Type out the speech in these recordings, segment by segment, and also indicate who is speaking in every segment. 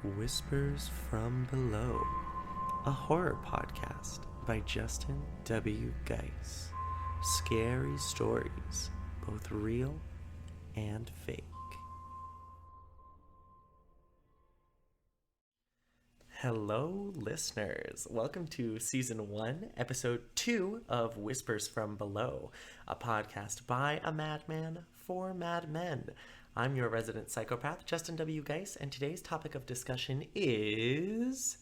Speaker 1: Whispers from Below, a horror podcast by Justin W. Geis. Scary stories, both real and fake. Hello, listeners. Welcome to Season 1, Episode 2 of Whispers from Below, a podcast by a madman for madmen. I'm your resident psychopath, Justin W. Geis, and today's topic of discussion is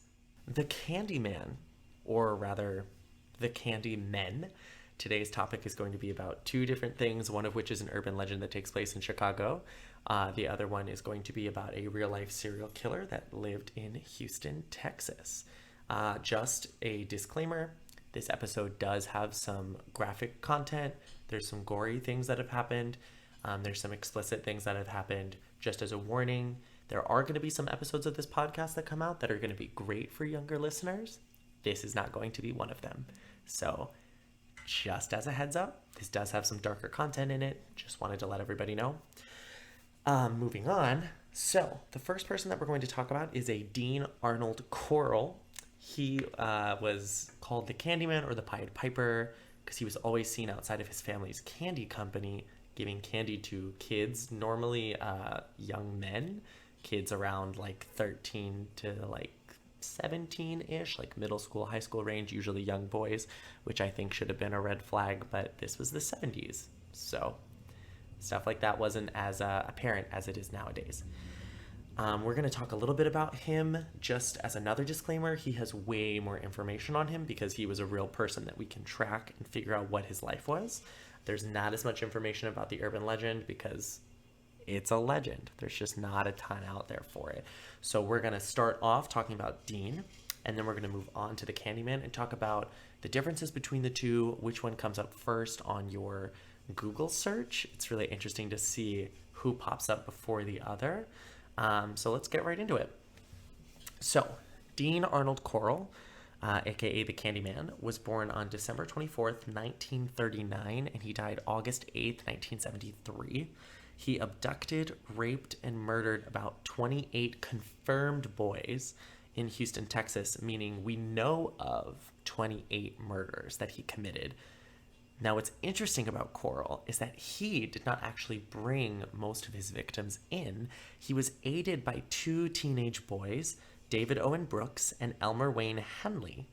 Speaker 1: the Candyman, or rather, the Candymen. Today's topic is going to be about two different things, one of which is an urban legend that takes place in Chicago. The other one is going to be about a real-life serial killer that lived in Houston, Texas. Just a disclaimer, this episode does have some graphic content. There's some gory things that have happened. There's some explicit things that have happened. Just as a warning, there are going to be some episodes of this podcast that come out that are going to be great for younger listeners. This is not going to be one of them. So just as a heads up, this does have some darker content in it. Just wanted to let everybody know. Moving on. So the first person that we're going to talk about is a Dean Arnold Corll. He was called the Candyman or the Pied Piper because he was always seen outside of his family's candy company giving candy to kids, normally young men, kids around like 13 to like 17-ish, like middle school, high school range, usually young boys, which I think should have been a red flag, but this was the 70s. So stuff like that wasn't as apparent as it is nowadays. We're going to talk a little bit about him. Just as another disclaimer, he has way more information on him because he was a real person that we can track and figure out what his life was. There's not as much information about the urban legend because it's a legend. There's just not a ton out there for it. So we're going to start off talking about Dean, and then we're going to move on to the Candyman and talk about the differences between the two, which one comes up first on your Google search. It's really interesting to see who pops up before the other. So let's get right into it. So Dean Arnold Corll, aka the Candyman, was born on December 24th, 1939, and he died August 8th, 1973. He abducted, raped, and murdered about 28 confirmed boys in Houston, Texas, meaning we know of 28 murders that he committed. Now, what's interesting about Corll is that he did not actually bring most of his victims in. He was aided by two teenage boys, David Owen Brooks and Elmer Wayne Henley,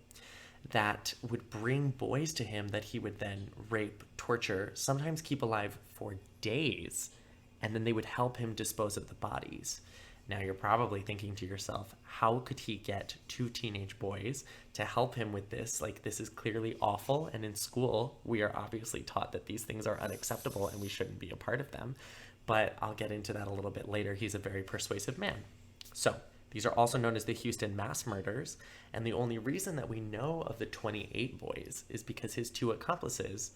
Speaker 1: that would bring boys to him that he would then rape, torture, sometimes keep alive for days, and then they would help him dispose of the bodies. Now you're probably thinking to yourself, how could he get two teenage boys to help him with this? Like, this is clearly awful, and in school we are obviously taught that these things are unacceptable and we shouldn't be a part of them. But I'll get into that a little bit later. He's a very persuasive man. So these are also known as the Houston mass murders, and the only reason that we know of the 28 boys is because his two accomplices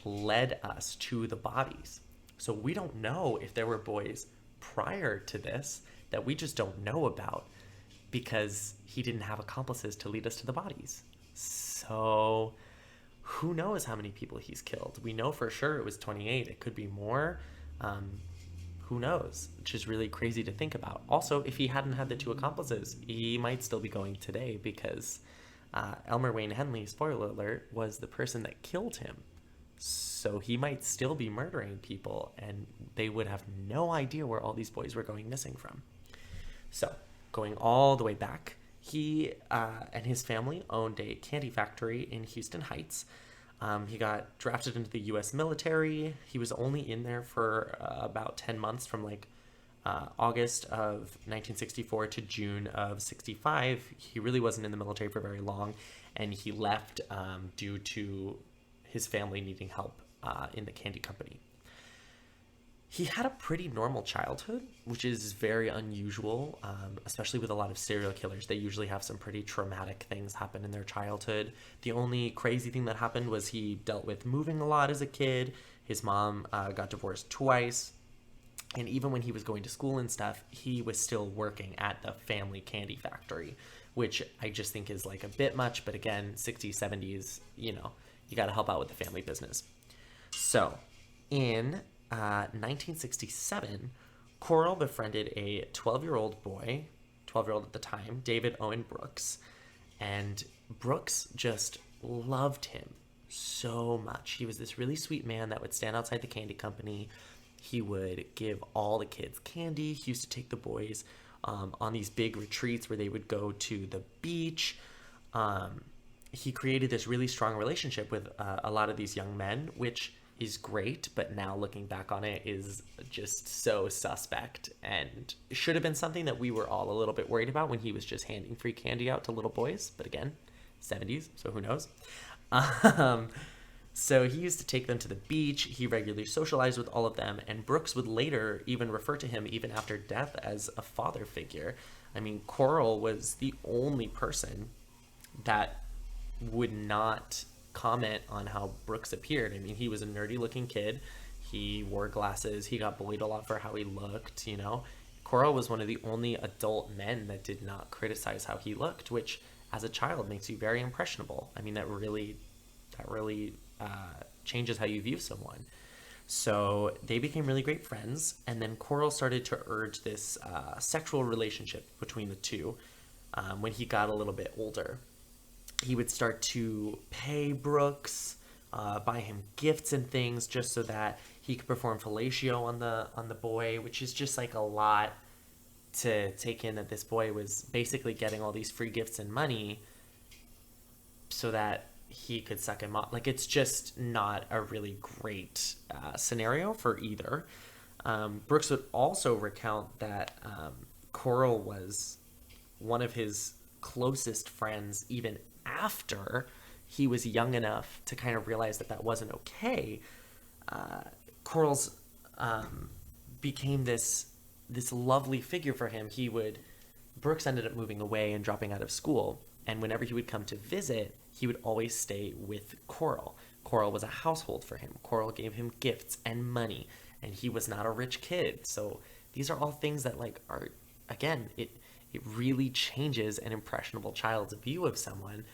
Speaker 1: led us to the bodies. So we don't know if there were boys prior to this that we just don't know about because he didn't have accomplices to lead us to the bodies. So who knows how many people he's killed? We know for sure it was 28. It could be more. Who knows? Which is really crazy to think about. Also, if he hadn't had the two accomplices, he might still be going today because Elmer Wayne Henley, spoiler alert, was the person that killed him. So he might still be murdering people, and they would have no idea where all these boys were going missing from. So, going all the way back, he and his family owned a candy factory in Houston Heights. He got drafted into the U.S. military. He was only in there for about 10 months from August of 1964 to June of 65. He really wasn't in the military for very long, and he left due to his family needing help in the candy company. He had a pretty normal childhood, which is very unusual, especially with a lot of serial killers. They usually have some pretty traumatic things happen in their childhood. The only crazy thing that happened was he dealt with moving a lot as a kid. His mom got divorced twice. And even when he was going to school and stuff, he was still working at the family candy factory, which I just think is like a bit much. But again, 60s, 70s, you got to help out with the family business. So in 1967, Corll befriended a 12-year-old boy, 12-year-old at the time, David Owen Brooks. And Brooks just loved him so much. He was this really sweet man that would stand outside the candy company. He would give all the kids candy. He used to take the boys on these big retreats where they would go to the beach. He created this really strong relationship with a lot of these young men, which is great, but now looking back on it is just so suspect and should have been something that we were all a little bit worried about when he was just handing free candy out to little boys. But again, 70s, so who knows? So he used to take them to the beach. He regularly socialized with all of them, and Brooks would later even refer to him, even after death, as a father figure. I mean, Corll was the only person that would not comment on how Brooks appeared. I mean, he was a nerdy looking kid. He wore glasses. He got bullied a lot for how he looked, you know. Corll was one of the only adult men that did not criticize how he looked, which as a child makes you very impressionable. I mean, that really changes how you view someone. So they became really great friends, and then Corll started to urge this sexual relationship between the two when he got a little bit older. He would start to pay Brooks, buy him gifts and things just so that he could perform fellatio on the boy, which is just like a lot to take in, that this boy was basically getting all these free gifts and money so that he could suck him off. Like, it's just not a really great scenario for either. Brooks would also recount that Corll was one of his closest friends even after he was young enough to kind of realize that that wasn't okay. Corll's became this lovely figure for him. Brooks ended up moving away and dropping out of school, and whenever he would come to visit, he would always stay with Corll. Corll was a household for him. Corll gave him gifts and money, and he was not a rich kid. So these are all things that, like, are, again, it really changes an impressionable child's view of someone.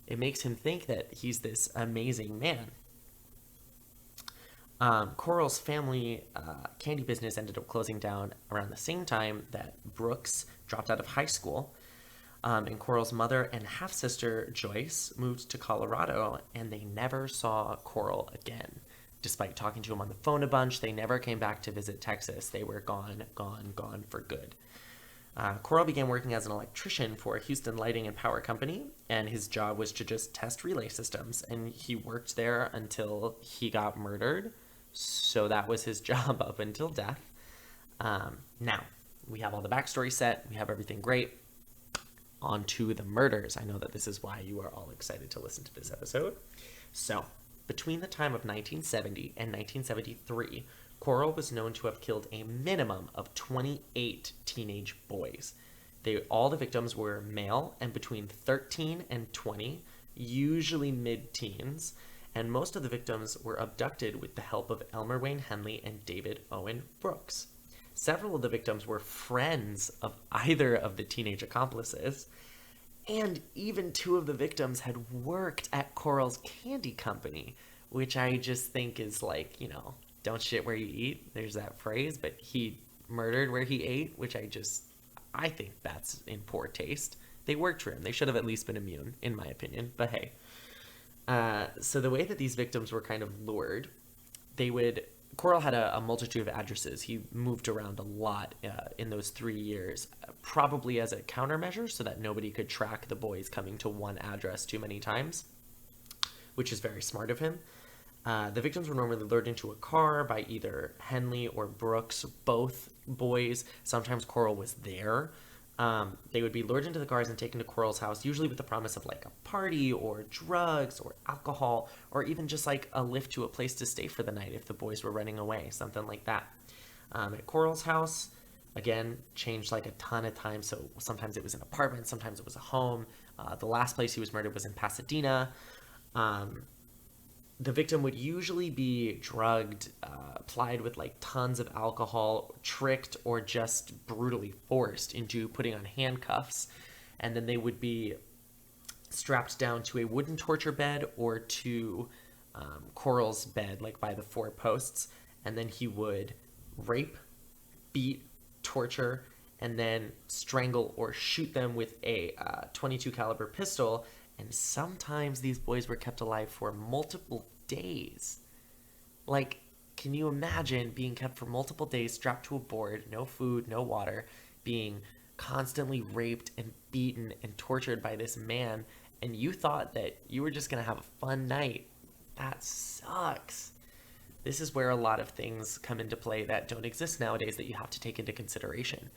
Speaker 1: It makes him think that he's this amazing man. Corll's family candy business ended up closing down around the same time that Brooks dropped out of high school. And Corll's mother and half-sister, Joyce, moved to Colorado, and they never saw Corll again. Despite talking to him on the phone a bunch, they never came back to visit Texas. They were gone for good. Corll began working as an electrician for a Houston lighting and power company, and his job was to just test relay systems, and he worked there until he got murdered. So that was his job up until death. Now, we have all the backstory set. We have everything great. On to the murders. I know that this is why you are all excited to listen to this episode. So, between the time of 1970 and 1973, Corll was known to have killed a minimum of 28 teenage boys. All the victims were male and between 13 and 20, usually mid-teens, and most of the victims were abducted with the help of Elmer Wayne Henley and David Owen Brooks. Several of the victims were friends of either of the teenage accomplices, and even two of the victims had worked at Corll's candy company, which I just think is like, you know, don't shit where you eat. There's that phrase, but he murdered where he ate, which I think that's in poor taste. They worked for him. They should have at least been immune, in my opinion, but hey. So the way that these victims were kind of lured, Corll had a multitude of addresses. He moved around a lot in those 3 years, probably as a countermeasure so that nobody could track the boys coming to one address too many times, which is very smart of him. The victims were normally lured into a car by either Henley or Brooks, both boys. Sometimes Corll was there. They would be lured into the cars and taken to Corll's house, usually with the promise of like a party or drugs or alcohol, or even just like a lift to a place to stay for the night if the boys were running away, something like that. At Corll's house, again, changed like a ton of times. So sometimes it was an apartment, sometimes it was a home. The last place he was murdered was in Pasadena. The victim would usually be drugged, plied with like tons of alcohol, tricked, or just brutally forced into putting on handcuffs. And then they would be strapped down to a wooden torture bed or to Corll's bed, like by the 4 posts. And then he would rape, beat, torture, and then strangle or shoot them with a 22 caliber pistol. And sometimes these boys were kept alive for multiple days. Like, can you imagine being kept for multiple days strapped to a board, no food, no water, being constantly raped and beaten and tortured by this man, and you thought that you were just going to have a fun night? That sucks. This is where a lot of things come into play that don't exist nowadays that you have to take into consideration.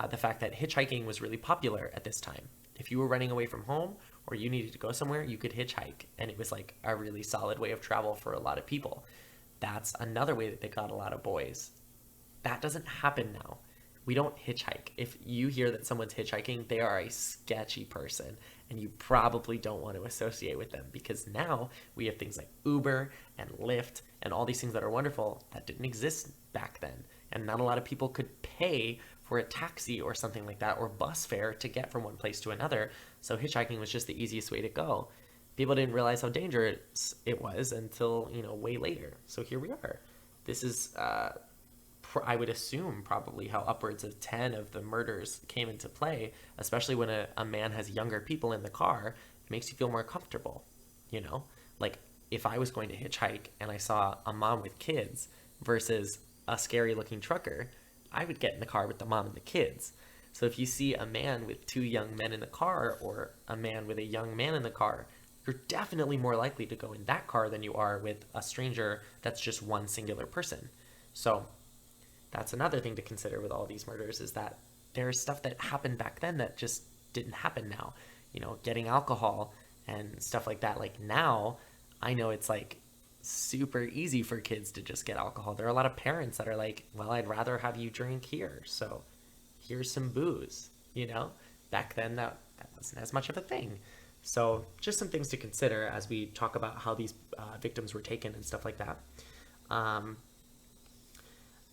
Speaker 1: The fact that hitchhiking was really popular at this time. If you were running away from home or you needed to go somewhere, you could hitchhike, and it was like a really solid way of travel for a lot of people. That's another way that they got a lot of boys. That doesn't happen now. We don't hitchhike. If you hear that someone's hitchhiking, they are a sketchy person, and you probably don't want to associate with them, because now we have things like Uber and Lyft and all these things that are wonderful that didn't exist back then. And not a lot of people could pay for a taxi or something like that, or bus fare to get from one place to another. So hitchhiking was just the easiest way to go. People didn't realize how dangerous it was until, way later. So here we are. This is, I would assume, probably how upwards of 10 of the murders came into play, especially when a man has younger people in the car. It makes you feel more comfortable, Like, if I was going to hitchhike and I saw a mom with kids versus a scary-looking trucker, I would get in the car with the mom and the kids. So if you see a man with two young men in the car, or a man with a young man in the car, you're definitely more likely to go in that car than you are with a stranger that's just one singular person. So that's another thing to consider with all these murders, is that there's stuff that happened back then that just didn't happen now. Getting alcohol and stuff like that. Like, now, I know it's like super easy for kids to just get alcohol. There are a lot of parents that are like, well, I'd rather have you drink here, so here's some booze. Back then that wasn't as much of a thing. So just some things to consider as we talk about how these victims were taken and stuff like that.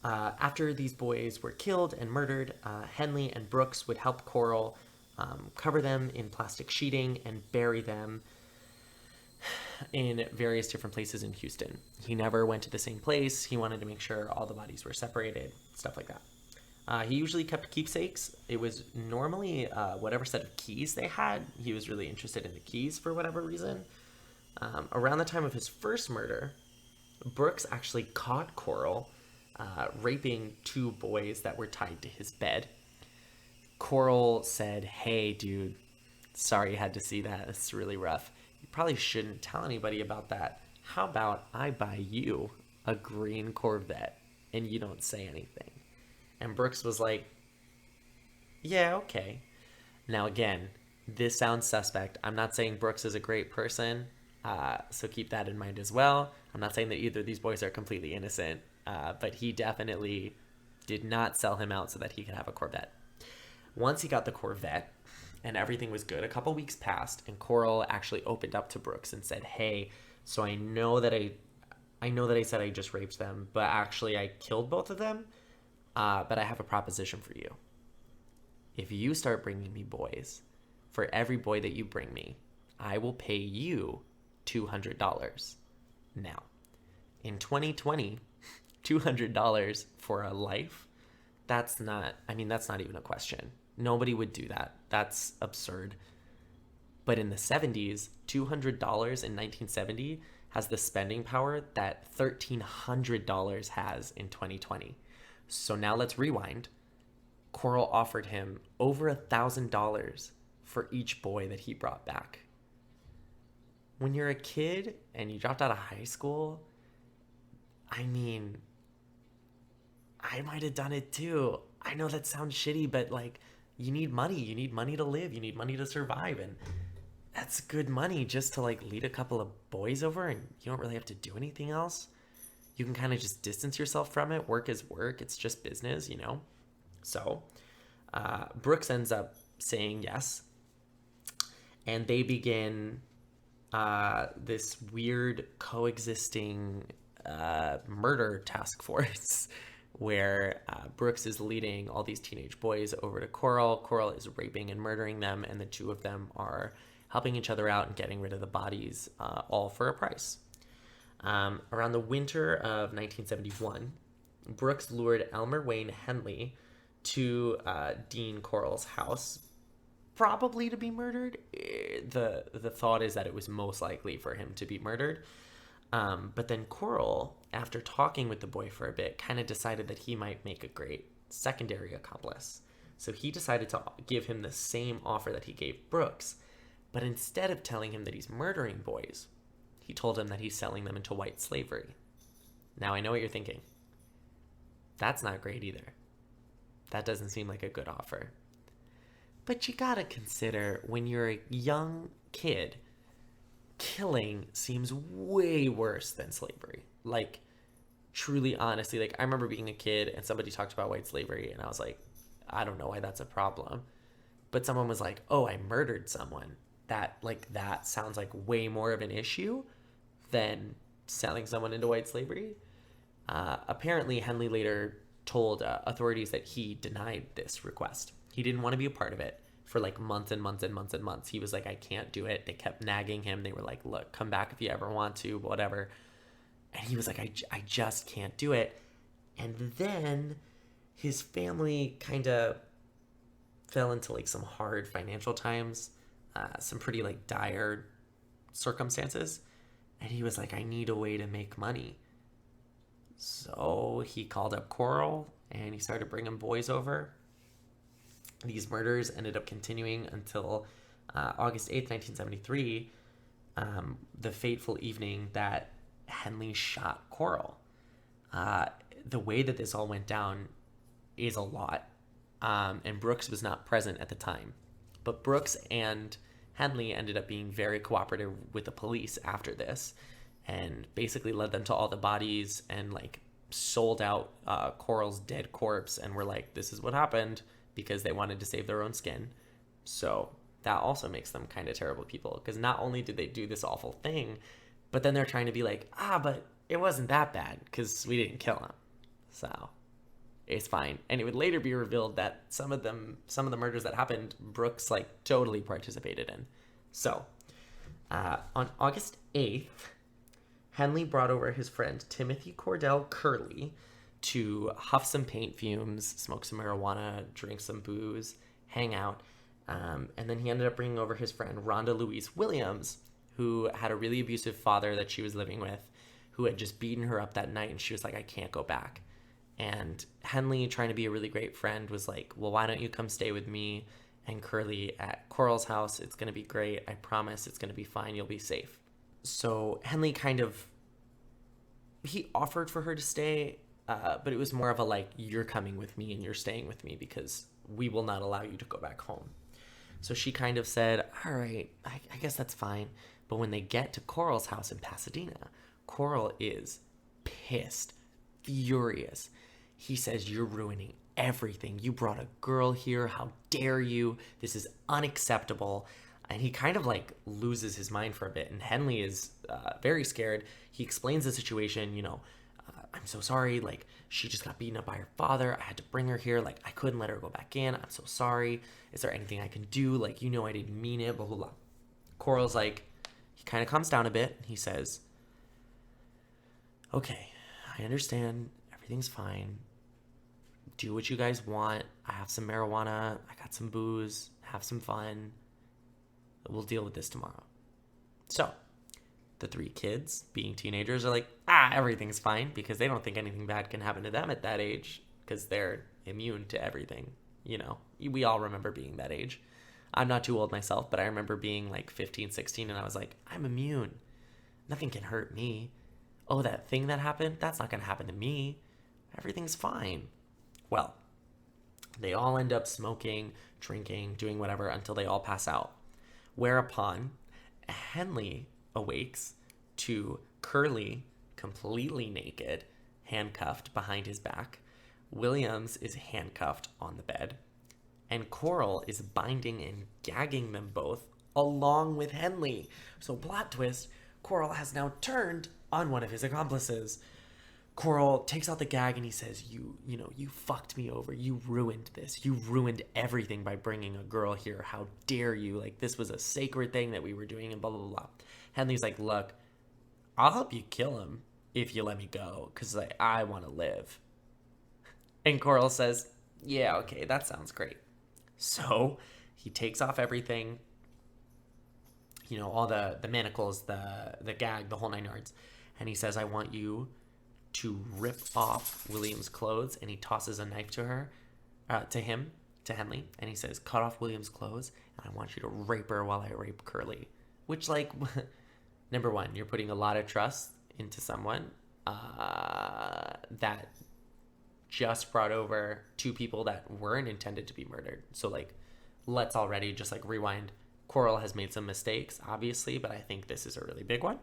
Speaker 1: After these boys were killed and murdered, Henley and Brooks would help Corll cover them in plastic sheeting and bury them in various different places in Houston. He never went to the same place. He wanted to make sure all the bodies were separated, stuff like that. He usually kept keepsakes. It was normally whatever set of keys they had. He was really interested in the keys for whatever reason. Around the time of his first murder, Brooks actually caught Corll raping two boys that were tied to his bed. Corll said, "Hey, dude, sorry you had to see that. It's really rough. You probably shouldn't tell anybody about that. How about I buy you a green Corvette and you don't say anything?" And Brooks was like, "Yeah, okay." Now, again, this sounds suspect. I'm not saying Brooks is a great person, so keep that in mind as well. I'm not saying that either of these boys are completely innocent, but he definitely did not sell him out so that he could have a Corvette. Once he got the Corvette and everything was good, a couple weeks passed, and Corll actually opened up to Brooks and said, "Hey, so I know that I said I just raped them, but actually I killed both of them. But I have a proposition for you. If you start bringing me boys, for every boy that you bring me, I will pay you $200. Now, in 2020, $200 for a life, that's not even a question. Nobody would do that. That's absurd. But in the 70s, $200 in 1970 has the spending power that $1,300 has in 2020. So now let's rewind. Corll offered him over $1,000 for each boy that he brought back. When you're a kid and you dropped out of high school, I might have done it too. I know that sounds shitty, but like, you need money. You need money to live. You need money to survive. And that's good money just to like lead a couple of boys over, and you don't really have to do anything else. You can kind of just distance yourself from it. Work is work. It's just business, So Brooks ends up saying yes. And they begin this weird coexisting murder task force where Brooks is leading all these teenage boys over to Corll. Corll is raping and murdering them, and the two of them are helping each other out and getting rid of the bodies, all for a price. Around the winter of 1971, Brooks lured Elmer Wayne Henley to Dean Corll's house, probably to be murdered. The thought is that it was most likely for him to be murdered. But then Corll, after talking with the boy for a bit, kind of decided that he might make a great secondary accomplice. So he decided to give him the same offer that he gave Brooks, but instead of telling him that he's murdering boys, he told him that he's selling them into white slavery. Now, I know what you're thinking. That's not great either. That doesn't seem like a good offer. But you gotta consider, when you're a young kid, killing seems way worse than slavery. Like, truly, honestly, like, I remember being a kid and somebody talked about white slavery, and I was like, I don't know why that's a problem. But someone was like, oh, I murdered someone. That sounds like way more of an issue than selling someone into white slavery. Apparently, Henley later told authorities that he denied this request. He didn't want to be a part of it for like months and months and months and months. He was like, I can't do it. They kept nagging him. They were like, look, come back if you ever want to, whatever. And he was like, I just can't do it. And then his family kind of fell into like some hard financial times, some pretty like dire circumstances. And he was like, I need a way to make money. So he called up Corll and he started bringing boys over. These murders ended up continuing until August 8th, 1973, the fateful evening that Henley shot Corll. The way that this all went down is a lot, and Brooks was not present at the time. But Brooks and Henley ended up being very cooperative with the police after this, and basically led them to all the bodies and like sold out Corll's dead corpse and were like, this is what happened, because they wanted to save their own skin. So that also makes them kind of terrible people, because not only did they do this awful thing, but then they're trying to be like, but it wasn't that bad because we didn't kill him. So it's fine. And it would later be revealed that some of the murders that happened, Brooks like totally participated in. So on August 8th, Henley brought over his friend Timothy Cordell Curley to huff some paint fumes, smoke some marijuana, drink some booze, hang out. And then he ended up bringing over his friend Rhonda Louise Williams, who had a really abusive father that she was living with, who had just beaten her up that night, and she was like, I can't go back. And Henley, trying to be a really great friend, was like, well, why don't you come stay with me and Curley at Corll's house? It's going to be great. I promise it's going to be fine. You'll be safe. So Henley he offered for her to stay, but it was more of a like, you're coming with me and you're staying with me because we will not allow you to go back home. So she kind of said, all right, I guess that's fine. But when they get to Corll's house in Pasadena, Corll is pissed, furious. He says, you're ruining everything. You brought a girl here. How dare you? This is unacceptable. And he kind of like loses his mind for a bit. And Henley is very scared. He explains the situation, I'm so sorry. Like, she just got beaten up by her father. I had to bring her here. Like, I couldn't let her go back in. I'm so sorry. Is there anything I can do? Like, I didn't mean it, blah, blah, blah. Corll's like, he kind of calms down a bit. He says, okay, I understand. Everything's fine. Do what you guys want. I have some marijuana. I got some booze. Have some fun. We'll deal with this tomorrow. So the three kids, being teenagers, are like, everything's fine, because they don't think anything bad can happen to them at that age because they're immune to everything. We all remember being that age. I'm not too old myself, but I remember being like 15, 16, and I was like, I'm immune. Nothing can hurt me. Oh, that thing that happened, that's not going to happen to me. Everything's fine. Well, they all end up smoking, drinking, doing whatever until they all pass out. Whereupon Henley awakes to Curley completely naked, handcuffed behind his back. Williams is handcuffed on the bed. And Corll is binding and gagging them both along with Henley. So plot twist, Corll has now turned on one of his accomplices. Corll takes out the gag and he says, you fucked me over. You ruined this. You ruined everything by bringing a girl here. How dare you? Like, this was a sacred thing that we were doing, and blah, blah, blah. Henley's like, look, I'll help you kill him if you let me go, because I want to live. And Corll says, Yeah, okay, that sounds great. So he takes off everything, all the manacles, the gag, the whole 9 yards. And he says, I want you to rip off William's clothes. And he tosses a knife to him, to Henley. And he says, cut off William's clothes. And I want you to rape her while I rape Curly. Which, like, number one, you're putting a lot of trust into someone that just brought over two people that weren't intended to be murdered. So, like, let's already just, like, rewind. Corll has made some mistakes, obviously, but I think this is a really big one.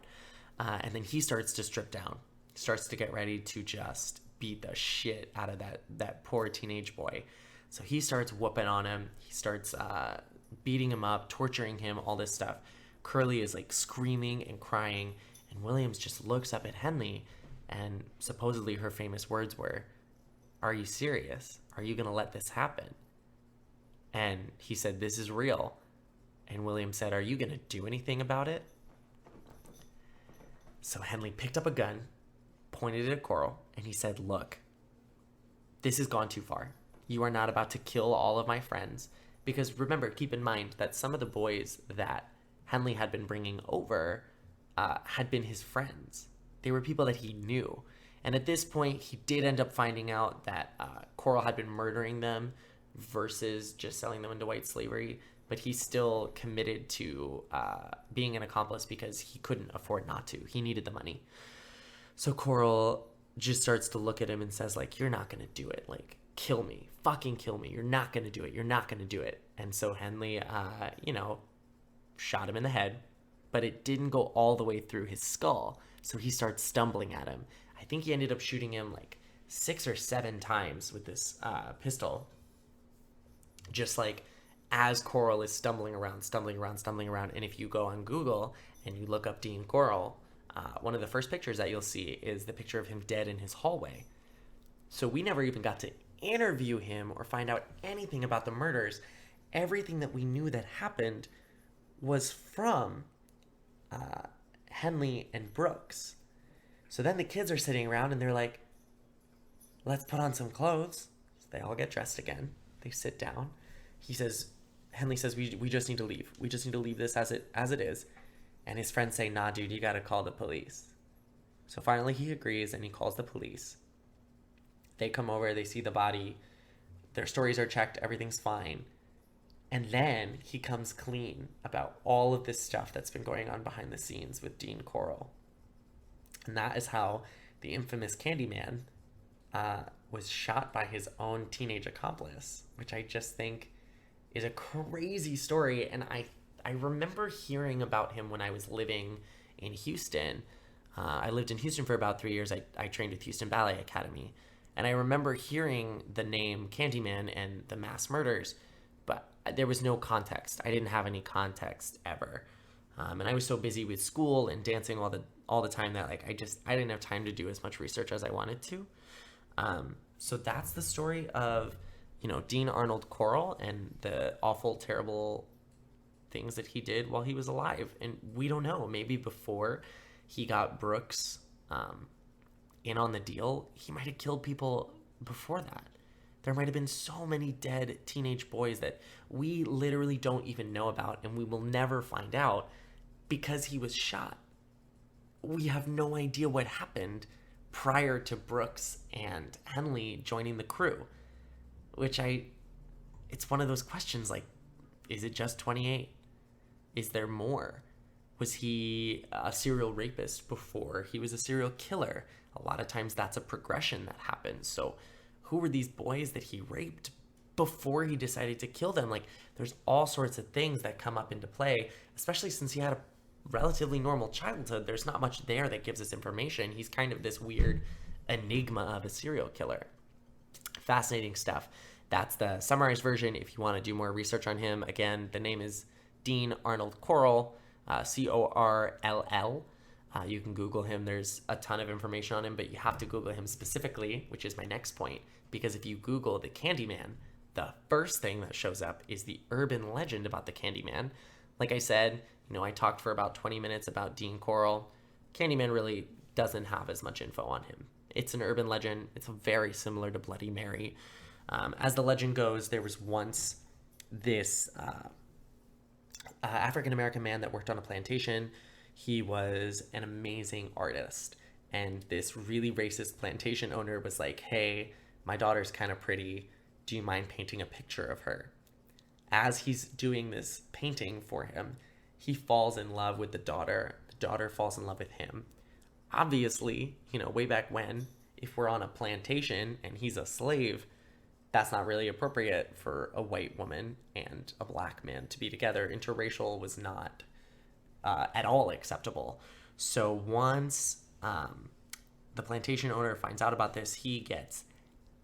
Speaker 1: And then he starts to strip down, starts to get ready to just beat the shit out of that poor teenage boy. So he starts whooping on him. He starts beating him up, torturing him, all this stuff. Curly is, like, screaming and crying, and Williams just looks up at Henley, and supposedly her famous words were, are you serious? Are you going to let this happen? And he said, this is real. And William said, are you going to do anything about it? So Henley picked up a gun, pointed it at Corll, and he said, look, this has gone too far. You are not about to kill all of my friends. Because remember, keep in mind that some of the boys that Henley had been bringing over had been his friends. They were people that he knew. And at this point, he did end up finding out that Corll had been murdering them versus just selling them into white slavery. But he's still committed to being an accomplice because he couldn't afford not to. He needed the money. So Corll just starts to look at him and says, like, you're not going to do it. Like, kill me. Fucking kill me. You're not going to do it. You're not going to do it. And so Henley, shot him in the head, but it didn't go all the way through his skull. So he starts stumbling at him. I think he ended up shooting him like 6 or 7 times with this pistol. Just like as Corll is stumbling around. And if you go on Google and you look up Dean Corll, one of the first pictures that you'll see is the picture of him dead in his hallway. So we never even got to interview him or find out anything about the murders. Everything that we knew that happened was from Henley and Brooks. So then the kids are sitting around and they're like, let's put on some clothes. So they all get dressed again. They sit down. Henley says, we just need to leave. We just need to leave this as it is. And his friends say, nah, dude, you got to call the police. So finally he agrees and he calls the police. They come over, they see the body. Their stories are checked. Everything's fine. And then he comes clean about all of this stuff that's been going on behind the scenes with Dean Corll. And that is how the infamous Candyman was shot by his own teenage accomplice, which I just think is a crazy story. And I remember hearing about him when I was living in Houston. I lived in Houston for about 3 years. I trained with Houston Ballet Academy. And I remember hearing the name Candyman and the mass murders, but there was no context. I didn't have any context ever. And I was so busy with school and dancing all the time that like I didn't have time to do as much research as I wanted to. So that's the story of, Dean Arnold Corll and the awful, terrible things that he did while he was alive. And we don't know, maybe before he got Brooks in on the deal, he might have killed people before that. There might have been so many dead teenage boys that we literally don't even know about, and we will never find out because he was shot. We have no idea what happened prior to Brooks and Henley joining the crew, which it's one of those questions like, is it just 28? Is there more? Was he a serial rapist before he was a serial killer? A lot of times that's a progression that happens. So who were these boys that he raped before he decided to kill them? Like, there's all sorts of things that come up into play, especially since he had a relatively normal childhood. There's not much there that gives us information. He's kind of this weird enigma of a serial killer. Fascinating stuff. That's the summarized version. If you want to do more research on him, again, the name is Dean Arnold Corll, Corll. You can Google him. There's a ton of information on him, but you have to Google him specifically, which is my next point, because if you Google the Candyman, the first thing that shows up is the urban legend about the Candyman. Like I said, I talked for about 20 minutes about Dean Corll. Candyman really doesn't have as much info on him. It's an urban legend. It's very similar to Bloody Mary. As the legend goes, there was once this African-American man that worked on a plantation. He was an amazing artist. And this really racist plantation owner was like, hey, my daughter's kind of pretty. Do you mind painting a picture of her? As he's doing this painting for him, he falls in love with the daughter. The daughter falls in love with him. Obviously, way back when, if we're on a plantation and he's a slave, that's not really appropriate for a white woman and a black man to be together. Interracial was not at all acceptable. So once the plantation owner finds out about this, he gets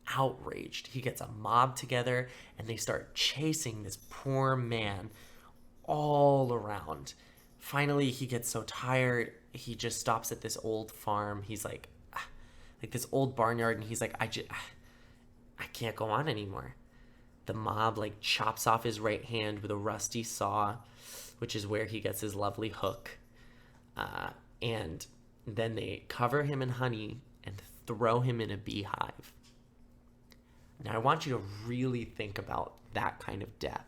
Speaker 1: outraged. He gets a mob together and they start chasing this poor man all around. Finally, he gets so tired, he just stops at this old farm. He's like this old barnyard, and he's like, I can't go on anymore. The mob chops off his right hand with a rusty saw, which is where he gets his lovely hook. And then they cover him in honey and throw him in a beehive. Now, I want you to really think about that kind of death.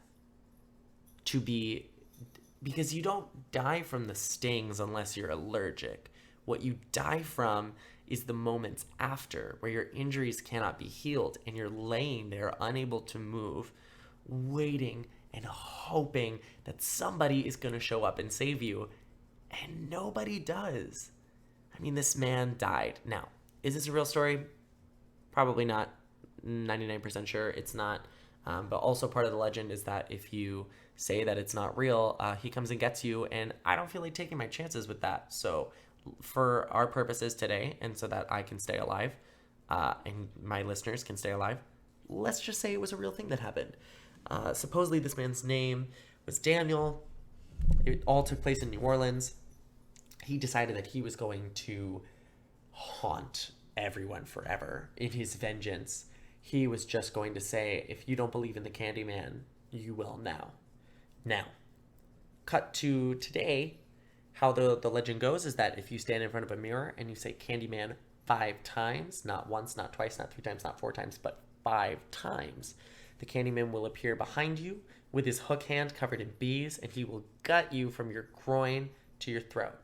Speaker 1: Because you don't die from the stings unless you're allergic. What you die from is the moments after, where your injuries cannot be healed and you're laying there unable to move, waiting and hoping that somebody is going to show up and save you, and nobody does. I mean, this man died. Now, is this a real story? Probably not. 99% sure it's not. But also part of the legend is that if you say that it's not real, he comes and gets you, and I don't feel like taking my chances with that. So for our purposes today, and so that I can stay alive, and my listeners can stay alive, let's just say it was a real thing that happened. Supposedly this man's name was Daniel. It all took place in New Orleans. He decided that he was going to haunt everyone forever. In his vengeance, he was just going to say, if you don't believe in the Candyman, you will now. Now, cut to today. How the legend goes is that if you stand in front of a mirror and you say Candyman 5 times, not once, not twice, not 3 times, not 4 times, but 5 times, the Candyman will appear behind you with his hook hand covered in bees, and he will gut you from your groin to your throat.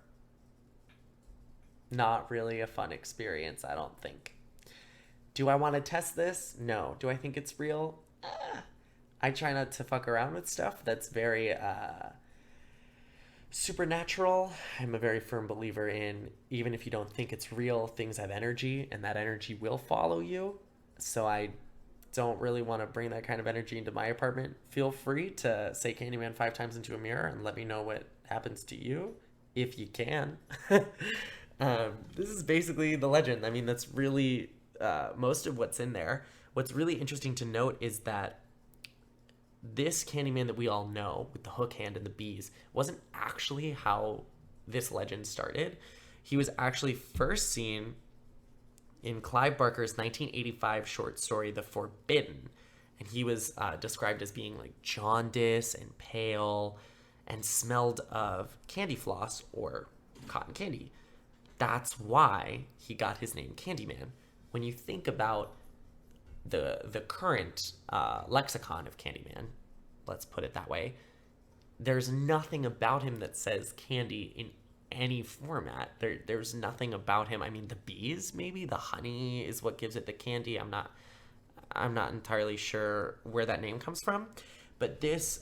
Speaker 1: Not really a fun experience, I don't think. Do I want to test this? No. Do I think it's real? I try not to fuck around with stuff that's very supernatural. I'm a very firm believer in, even if you don't think it's real, things have energy, and that energy will follow you. So I don't really want to bring that kind of energy into my apartment. Feel free to say Candyman 5 times into a mirror and let me know what happens to you, if you can. This is basically the legend. I mean, that's really most of what's in there. What's really interesting to note is that this Candyman that we all know, with the hook hand and the bees, wasn't actually how this legend started. He was actually first seen in Clive Barker's 1985 short story, The Forbidden. And he was described as being jaundice and pale and smelled of candy floss or cotton candy. That's why he got his name Candyman. When you think about the current lexicon of Candyman, let's put it that way, there's nothing about him that says candy in any format. There's nothing about him. I mean, the bees, maybe the honey is what gives it the candy. I'm not entirely sure where that name comes from, but this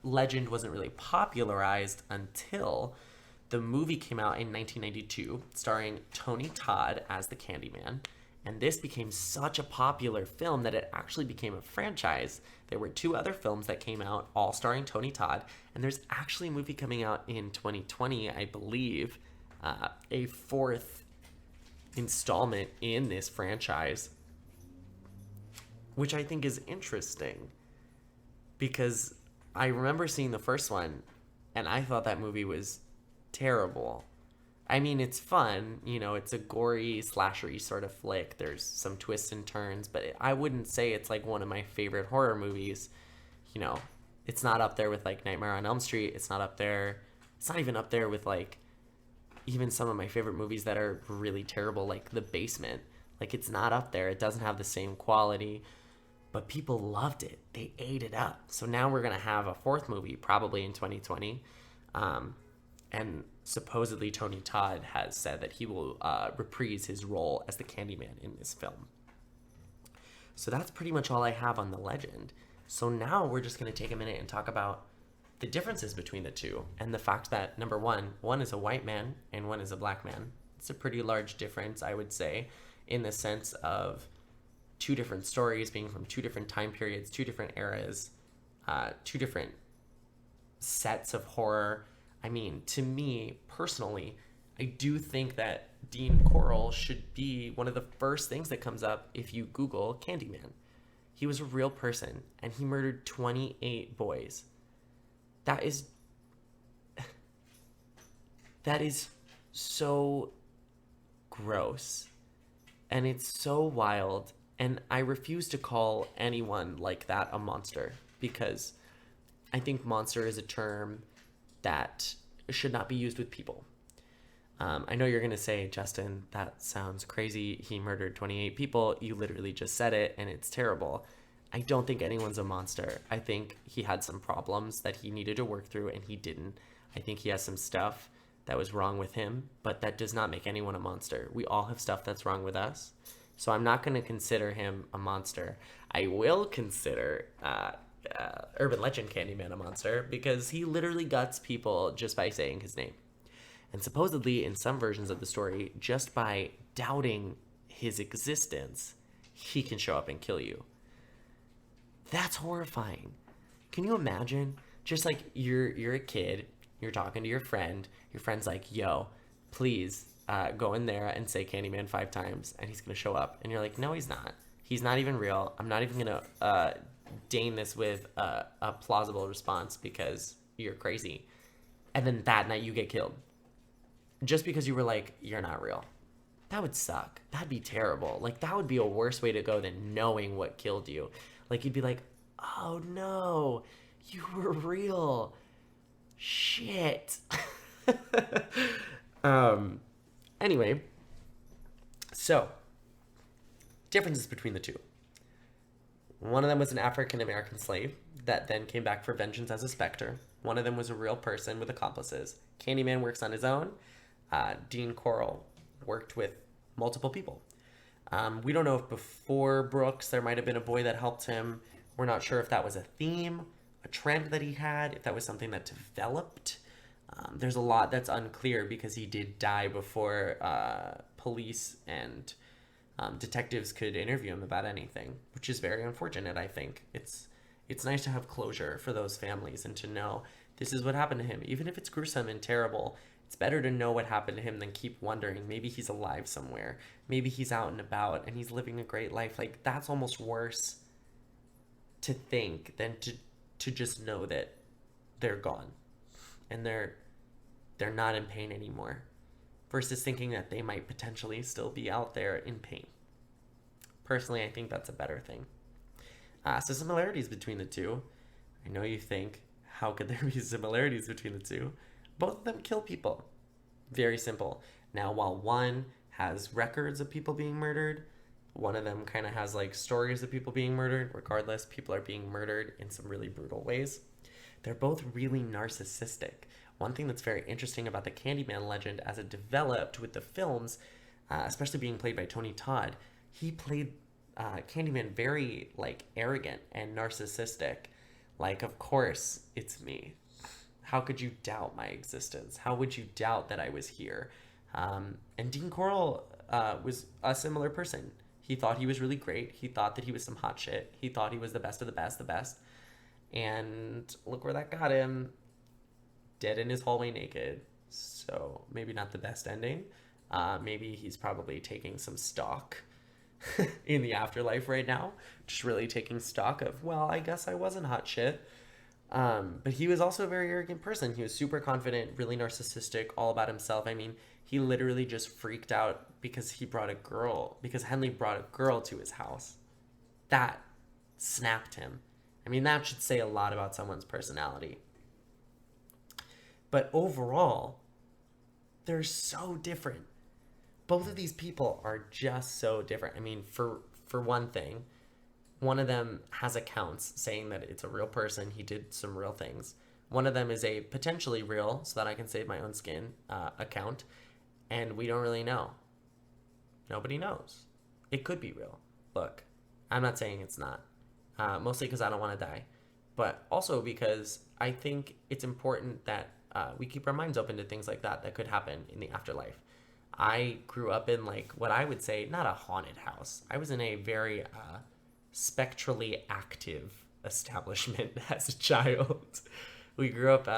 Speaker 1: legend wasn't really popularized until the movie came out in 1992, starring Tony Todd as the Candyman. And this became such a popular film that it actually became a franchise. There were 2 other films that came out, all starring Tony Todd. And there's actually a movie coming out in 2020, I believe, a 4th installment in this franchise, which I think is interesting. Because I remember seeing the first one, and I thought that movie was terrible. I mean, it's fun, it's a gory, slashery sort of flick. There's some twists and turns, but I wouldn't say it's one of my favorite horror movies. It's not up there with Nightmare on Elm Street. It's not even up there with even some of my favorite movies that are really terrible, like The Basement. It's not up there. It doesn't have the same quality. but people loved it. They ate it up. So now we're going to have a fourth movie, probably in 2020. And supposedly Tony Todd has said that he will reprise his role as the Candyman in this film. So that's pretty much all I have on the legend. So now we're just going to take a minute and talk about the differences between the two, and the fact that, number one is a white man and one is a black man. It's a pretty large difference, I would say, in the sense of two different stories being from two different time periods, two different eras, two different sets of horror. I mean, to me, personally, I do think that Dean Corll should be one of the first things that comes up if you Google Candyman. He was a real person, and he murdered 28 boys. That is so gross, and it's so wild, and I refuse to call anyone like that a monster, because I think monster is a term that should not be used with people. I know you're going to say, Justin, that sounds crazy. He murdered 28 people. You literally just said it, and it's terrible. I don't think anyone's a monster. I think he had some problems that he needed to work through, and he didn't. I think he has some stuff that was wrong with him, but that does not make anyone a monster. We all have stuff that's wrong with us. So I'm not going to consider him a monster. I will consider Urban Legend Candyman a monster, because he literally guts people just by saying his name. And supposedly, in some versions of the story, just by doubting his existence, he can show up and kill you. That's horrifying. Can you imagine? Just like you're a kid, you're talking to your friend's like, yo, please go in there and say Candyman 5 times, and he's going to show up. And you're like, no, he's not. He's not even real. I'm not even going to deign this with a plausible response because you're crazy. And then that night you get killed. Just because you were like, you're not real. That would suck. That'd be terrible. Like, that would be a worse way to go than knowing what killed you. Like, you'd be like, oh no, you were real. Shit. Anyway, so, differences between the two. One of them was an African-American slave that then came back for vengeance as a specter. One of them was a real person with accomplices. Candyman works on his own. Dean Corll worked with multiple people. We don't know if before Brooks there might have been a boy that helped him. We're not sure if that was a theme, a trend that he had, if that was something that developed. There's a lot that's unclear because he did die before police and detectives could interview him about anything, which is very unfortunate, I think. It's nice to have closure for those families and to know this is what happened to him. Even if it's gruesome and terrible, it's better to know what happened to him than keep wondering. Maybe he's alive somewhere. Maybe he's out and about and he's living a great life. Like, that's almost worse to think than to just know that they're gone and they're not in pain anymore, versus thinking that they might potentially still be out there in pain. Personally, I think that's a better thing. So similarities between the two. I know you think, how could there be similarities between the two? Both of them kill people. Very simple. Now, while one has records of people being murdered, one of them kind of has like stories of people being murdered. Regardless, people are being murdered in some really brutal ways. They're both really narcissistic. One thing that's very interesting about the Candyman legend as it developed with the films, especially being played by Tony Todd, he played Candyman very like arrogant and narcissistic. Like, of course, it's me. How could you doubt my existence? How would you doubt that I was here? And Dean Corll was a similar person. He thought he was really great. He thought that he was some hot shit. He thought he was the best of the best, the best. And look where that got him. Dead in his hallway naked. So maybe not the best ending. Maybe he's probably taking some stock in the afterlife right now. Just really taking stock of, well, I guess I wasn't hot shit. But he was also a very arrogant person. He was super confident, really narcissistic, all about himself. I mean, he literally just freaked out because Henley brought a girl to his house. That snapped him. I mean, that should say a lot about someone's personality. But overall, they're so different. Both of these people are just so different. I mean, for one thing, One of them has accounts saying that it's a real person. He did some real things. One of them is a potentially real, so that I can save my own skin account. And we don't really know. Nobody knows. It could be real. Look, I'm not saying it's not. Mostly because I don't want to die. But also because I think it's important that we keep our minds open to things like that could happen in the afterlife. I grew up in, like, what I would say, not a haunted house. I was in a very spectrally active establishment as a child. We grew up,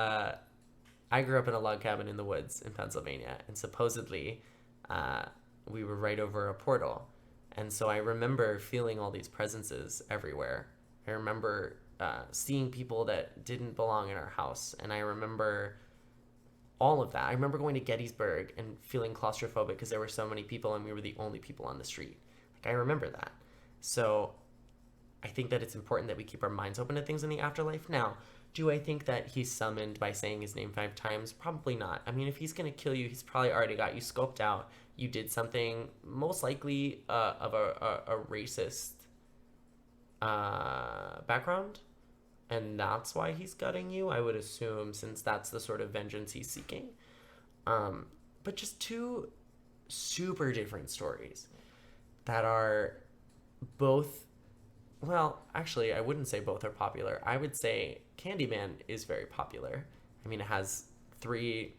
Speaker 1: I grew up in a log cabin in the woods in Pennsylvania, and supposedly we were right over a portal. And so I remember feeling all these presences everywhere. I remember seeing people that didn't belong in our house, and I remember all of that. I remember going to Gettysburg and feeling claustrophobic because there were so many people and we were the only people on the street. Like, I remember that. So I think that it's important that we keep our minds open to things in the afterlife. Now, do I think that he's summoned by saying his name 5 times? Probably not. I mean, if he's going to kill you, he's probably already got you scoped out. You did something most likely of a racist background, and that's why he's gutting you, I would assume, since that's the sort of vengeance he's seeking. But just 2 super different stories that are both, well, actually, I wouldn't say both are popular. I would say Candyman is very popular. I mean, it has 3,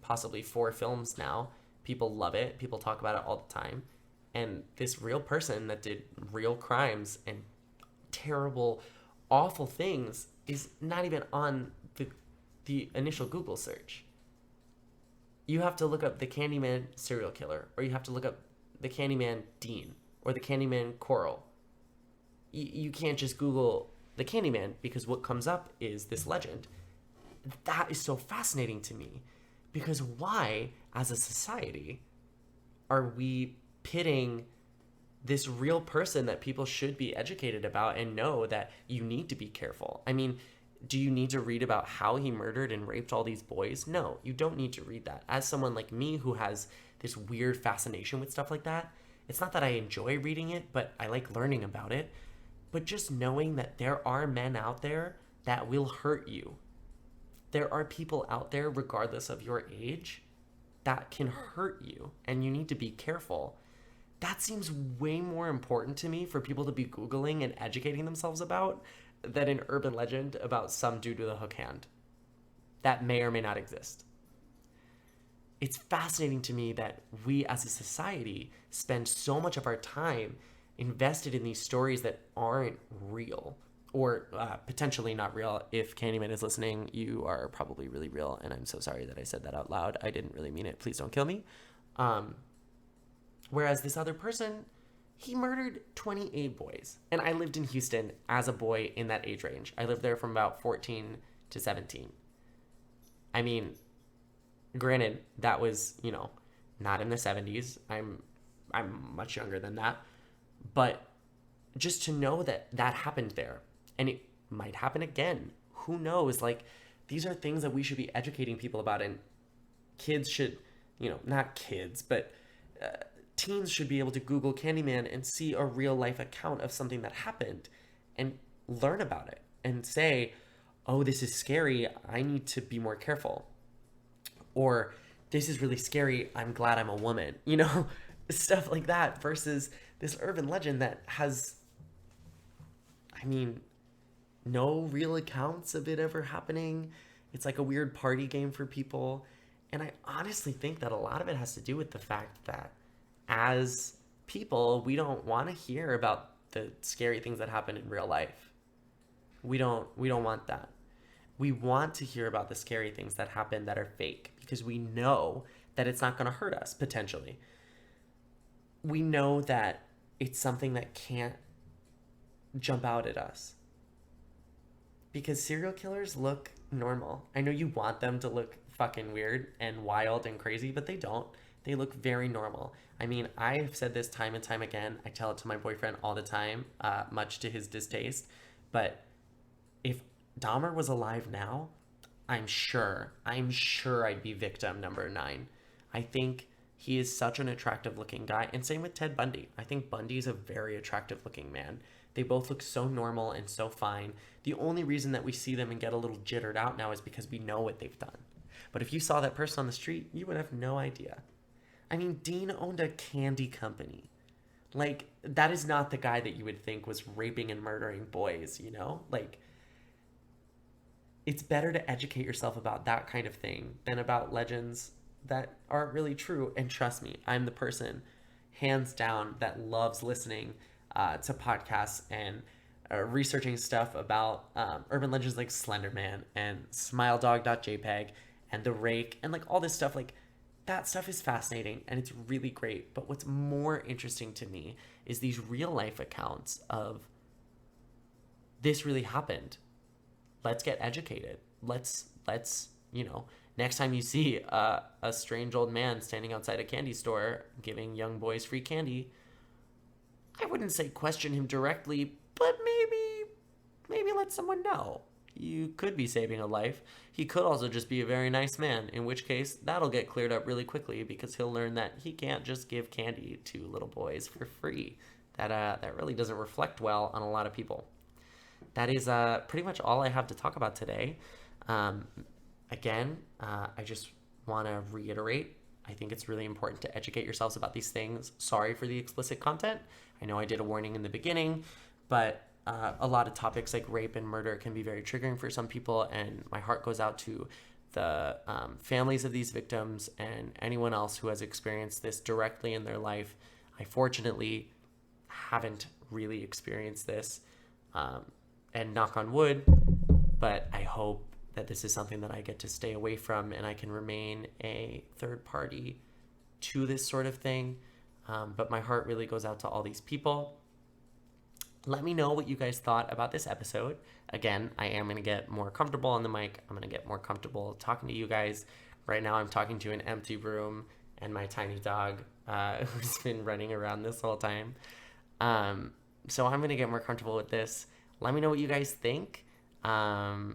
Speaker 1: possibly 4 films now. People love it. People talk about it all the time. And this real person that did real crimes and terrible, awful things is not even on the initial Google search. You have to look up the Candyman serial killer, or you have to look up the Candyman Dean, or the Candyman Corll. You can't just Google the Candyman, because what comes up is this legend. That is so fascinating to me, because why, as a society, are we pitting this real person that people should be educated about and know that you need to be careful? I mean, do you need to read about how he murdered and raped all these boys? No, you don't need to read that. As someone like me who has this weird fascination with stuff like that, it's not that I enjoy reading it, but I like learning about it. But just knowing that there are men out there that will hurt you. There are people out there, regardless of your age, that can hurt you, and you need to be careful. That seems way more important to me for people to be Googling and educating themselves about than an urban legend about some dude with a hook hand that may or may not exist. It's fascinating to me that we as a society spend so much of our time invested in these stories that aren't real, or potentially not real. If Candyman is listening, you are probably really real, and I'm so sorry that I said that out loud. I didn't really mean it. Please don't kill me. Whereas this other person, he murdered 28 boys. And I lived in Houston as a boy in that age range. I lived there from about 14 to 17. I mean, granted, that was, not in the 70s. I'm much younger than that. But just to know that that happened there, and it might happen again. Who knows? Like, these are things that we should be educating people about, and kids should, not kids, but teens should be able to Google Candyman and see a real life account of something that happened and learn about it and say, oh, this is scary. I need to be more careful. Or this is really scary. I'm glad I'm a woman, stuff like that, versus this urban legend that has, no real accounts of it ever happening. It's like a weird party game for people. And I honestly think that a lot of it has to do with the fact that as people, we don't want to hear about the scary things that happen in real life. We don't want that. We want to hear about the scary things that happen that are fake, because we know that it's not going to hurt us, potentially. We know that it's something that can't jump out at us. Because serial killers look normal. I know you want them to look fucking weird and wild and crazy, but they don't. They look very normal. I've said this time and time again. I tell it to my boyfriend all the time, much to his distaste. But if Dahmer was alive now, I'm sure I'd be victim number 9. I think he is such an attractive looking guy. And same with Ted Bundy. I think Bundy's a very attractive looking man. They both look so normal and so fine. The only reason that we see them and get a little jittered out now is because we know what they've done. But if you saw that person on the street, you would have no idea. I mean, Dean owned a candy company. Like, that is not the guy that you would think was raping and murdering boys, you know? Like, it's better to educate yourself about that kind of thing than about legends that aren't really true. And trust me, I'm the person, hands down, that loves listening to podcasts and researching stuff about urban legends like Slenderman and SmileDog.jpg and The Rake and like all this stuff. Like, that stuff is fascinating and it's really great. But what's more interesting to me is these real life accounts of this really happened. Let's get educated. Let's next time you see a strange old man standing outside a candy store giving young boys free candy, I wouldn't say question him directly, but maybe let someone know. You could be saving a life. He could also just be a very nice man, in which case that'll get cleared up really quickly because he'll learn that he can't just give candy to little boys for free. That really doesn't reflect well on a lot of people. That is pretty much all I have to talk about today. Again, I just want to reiterate, I think it's really important to educate yourselves about these things. Sorry for the explicit content. I know I did a warning in the beginning, but a lot of topics like rape and murder can be very triggering for some people, and my heart goes out to the families of these victims and anyone else who has experienced this directly in their life. I fortunately haven't really experienced this, and knock on wood, but I hope that this is something that I get to stay away from and I can remain a third party to this sort of thing. But my heart really goes out to all these people. Let me know what you guys thought about this episode. Again, I am going to get more comfortable on the mic. I'm going to get more comfortable talking to you guys. Right now, I'm talking to an empty room and my tiny dog who's been running around this whole time. So I'm going to get more comfortable with this. Let me know what you guys think.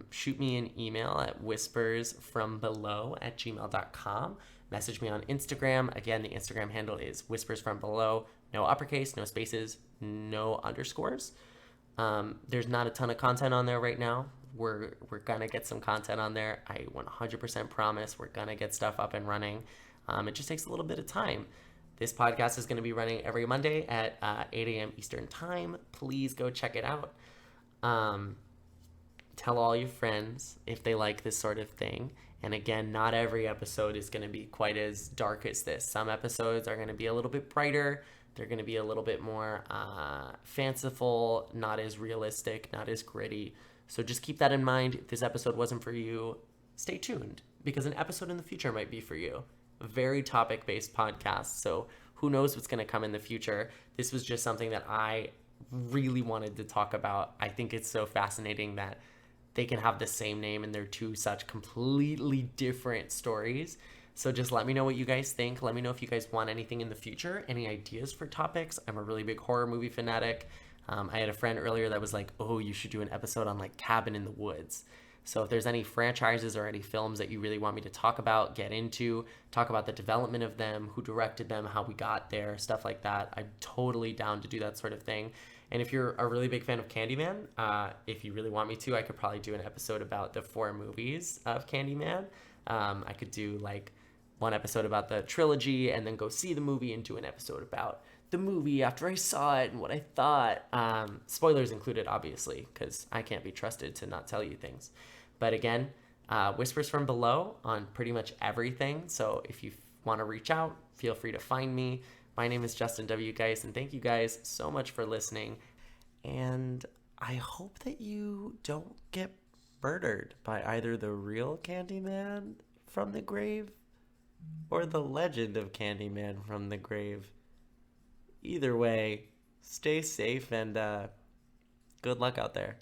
Speaker 1: Shoot me an email at whispersfrombelow@gmail.com. Message me on Instagram. Again, the Instagram handle is whispersfrombelow. No uppercase, no spaces, no underscores. There's not a ton of content on there right now. We're gonna get some content on there. I 100% promise we're gonna get stuff up and running. It just takes a little bit of time. This podcast is going to be running every Monday at 8 a.m. Eastern Time. Please go check it out. Tell all your friends if they like this sort of thing. And again, not every episode is going to be quite as dark as this. Some episodes are going to be a little bit brighter. They're going to be a little bit more fanciful, not as realistic, not as gritty. So just keep that in mind. If this episode wasn't for you, stay tuned because an episode in the future might be for you. A very topic-based podcast. So who knows what's going to come in the future. This was just something that I really wanted to talk about. I think it's so fascinating that they can have the same name and they're two such completely different stories. So just let me know what you guys think. Let me know if you guys want anything in the future, any ideas for topics. I'm a really big horror movie fanatic. I had a friend earlier that was like, oh, you should do an episode on like Cabin in the Woods. So if there's any franchises or any films that you really want me to talk about, get into, talk about the development of them, who directed them, how we got there, stuff like that, I'm totally down to do that sort of thing. And if you're a really big fan of Candyman, if you really want me to, I could probably do an episode about the 4 movies of Candyman. I could do like one episode about the trilogy and then go see the movie and do an episode about the movie after I saw it and what I thought. Spoilers included, obviously, because I can't be trusted to not tell you things. But again, Whispers from Below on pretty much everything. So if you want to reach out, feel free to find me. My name is Justin W. Geis, and thank you guys so much for listening. And I hope that you don't get murdered by either the real Candyman from the grave or the legend of Candyman from the grave. Either way, stay safe and good luck out there.